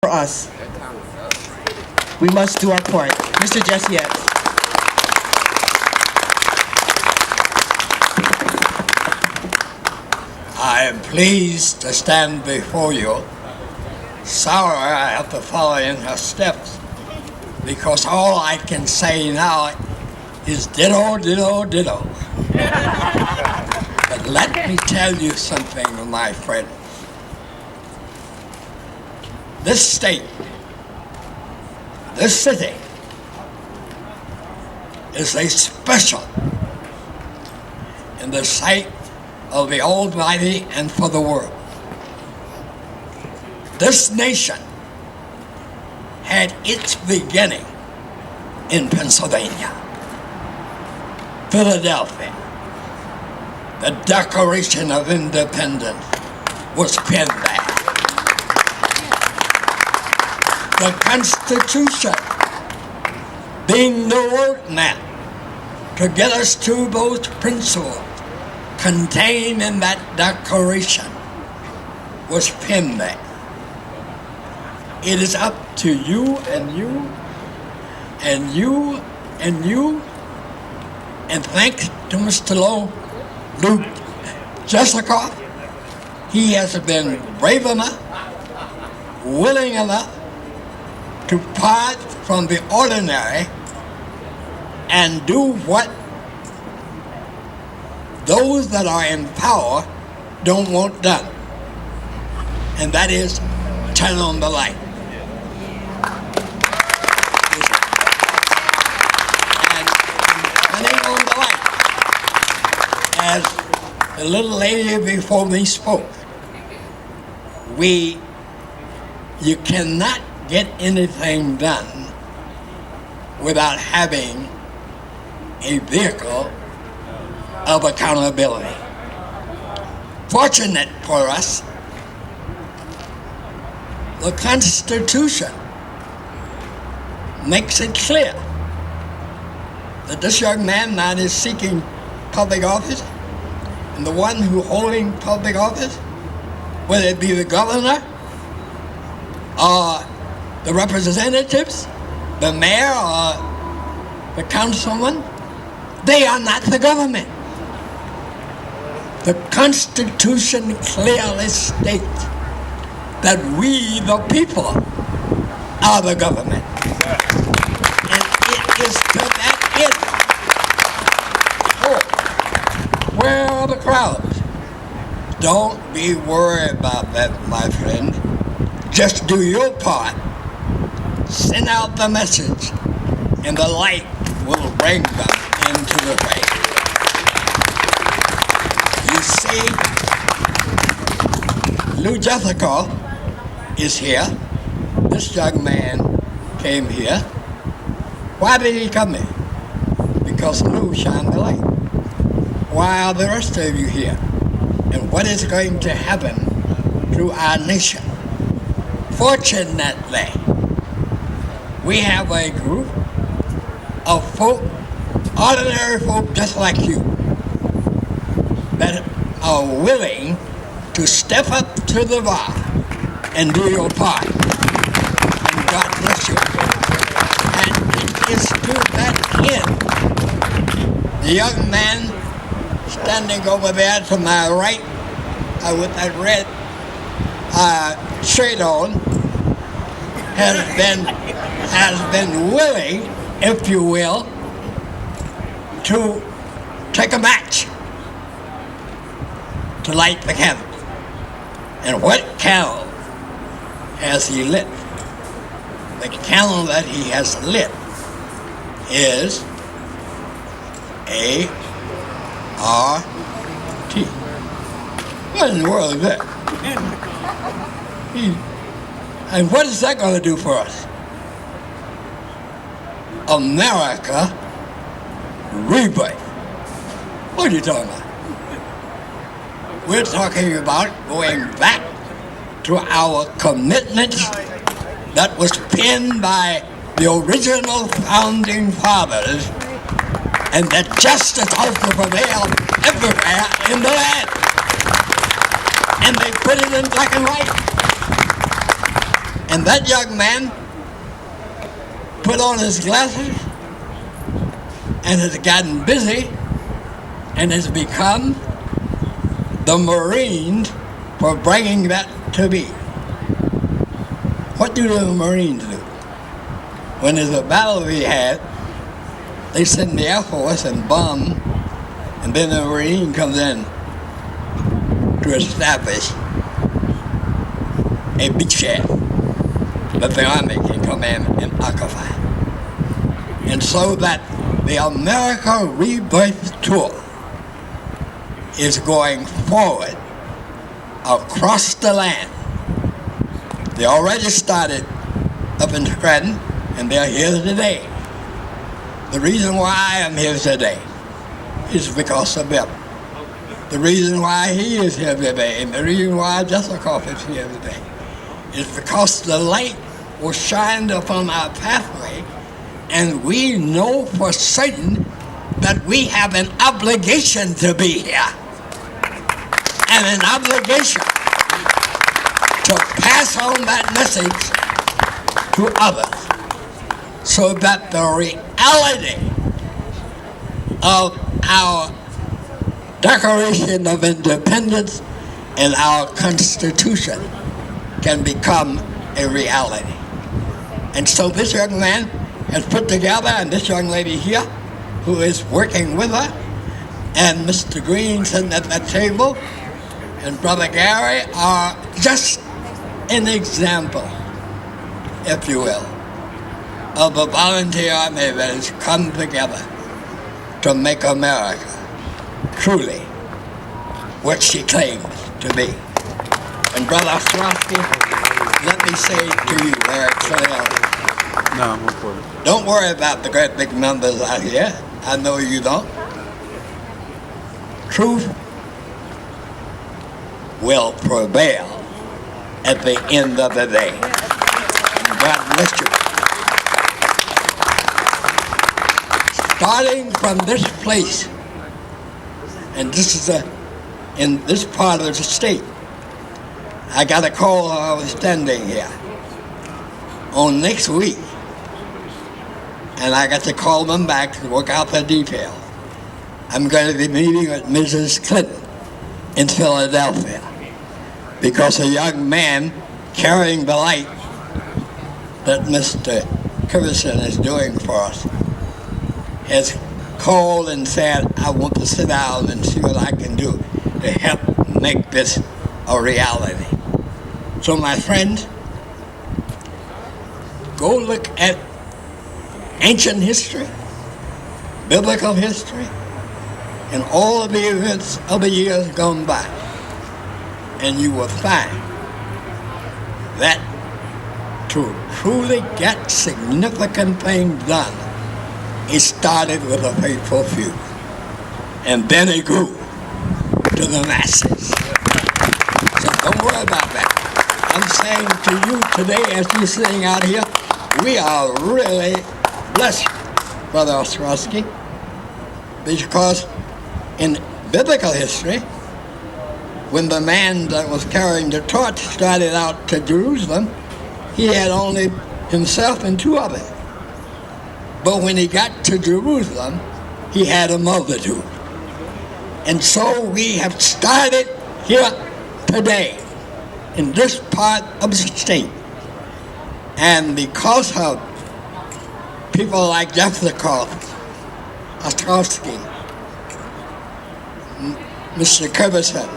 for us. We must do our part. Mr. Jesse Epps. I am pleased to stand before you. Sorry I have to follow in her steps, because all I can say now is ditto, ditto, ditto. But let me tell you something, my friend. This state, this city, is a special in the sight of the Almighty and for the world. This nation had its beginning in Pennsylvania, Philadelphia. The Declaration of Independence was penned there. The Constitution, being the roadmap to get us to those principles contained in that declaration, was penned there. It is up to you and you and you and you, and thanks to Mr. Lou Jessica, he has been brave enough, willing enough to part from the ordinary and do what those that are in power don't want done, and that is turn on the light. And turning on the light, as the little lady before me spoke, you cannot get anything done without having a vehicle of accountability. Fortunate for us, the Constitution makes it clear that this young man that is seeking public office, and the one who holding public office, whether it be the governor or the representatives, the mayor or the councilman, they are not the government. The Constitution clearly states that we, the people, are the government. And it is to that end. Oh, where are the crowds? Don't be worried about that, my friend. Just do your part. Send out the message, and the light will bring them into the way. You see, Lou Jessica is here. This young man came here. Why did he come here? Because Lou shined the light. Why are the rest of you here? And what is going to happen to our nation? Fortunately, we have a group of folk, ordinary folk just like you, that are willing to step up to the bar and do your part. And God bless you. And it is to that end. The young man standing over there to my right with that red shirt on has been willing, if you will, to take a match to light the candle. And what candle has he lit? The candle that he has lit is A-R-T. What in the world is that? And what is that going to do for us? America rebirth. What are you talking about? We're talking about going back to our commitments that was penned by the original founding fathers, and that justice ought to prevail everywhere in the land. And they put it in black and white. And that young man put on his glasses and has gotten busy and has become the Marines for bringing that to be. What do the Marines do? When there's a battle to be had, they send the Air Force and bomb, and then the Marine comes in to establish a beachhead that the Army can come in and occupy. And so that the America Rebirth Tour is going forward across the land. They already started up in Scranton, and they're here today. The reason why I am here today is because of them. The reason why he is here today, and the reason why Jessica is here today, is because the light was shined upon our pathway, and we know for certain that we have an obligation to be here, and an obligation to pass on that message to others, so that the reality of our Declaration of Independence and our Constitution can become a reality. And so this young man has put together, and this young lady here, who is working with her, and Mr. Green sitting at that table, and Brother Gary are just an example, if you will, of a volunteer army that has come together to make America truly what she claims to be. And Brother Ostrowski, let me say to you very clearly, No, I'm recording. don't worry about the great big numbers out here. I know you don't. Truth will prevail at the end of the day. And God bless you. Starting from this place, and this is in this part of the state, I got a call while I was standing here on next week, and I got to call them back to work out the details. I'm going to be meeting with Mrs. Clinton in Philadelphia because a young man carrying the light that Mr. Curvison is doing for us has called and said, I want to sit down and see what I can do to help make this a reality. So my friends, go look at ancient history, biblical history, and all of the events of the years gone by, and you will find that to truly get significant things done, it started with a faithful few, and then it grew to the masses. So don't worry about that. I'm saying to you today, as you're sitting out here, we are really blessed, Brother Ostrowski, because in biblical history, when the man that was carrying the torch started out to Jerusalem, he had only himself and two others. But when he got to Jerusalem, he had a multitude. And so we have started here today in this part of the state. And because of people like Jessica Ostrowski, Mr. Curvison,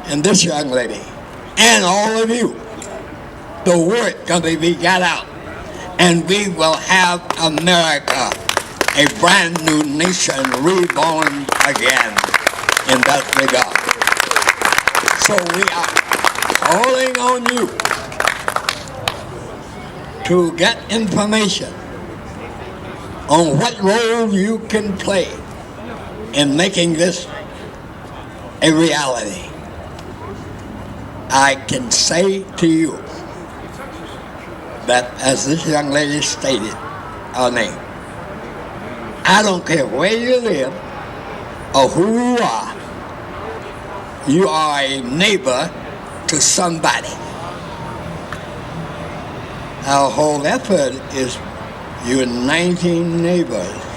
and this young lady, and all of you, the word can be got out. And we will have America, a brand new nation, reborn again in that regard. So we are calling on you to get information on what role you can play in making this a reality. I can say to you that, as this young lady stated her name, I don't care where you live or who you are a neighbor to somebody. Our whole effort is uniting neighbors.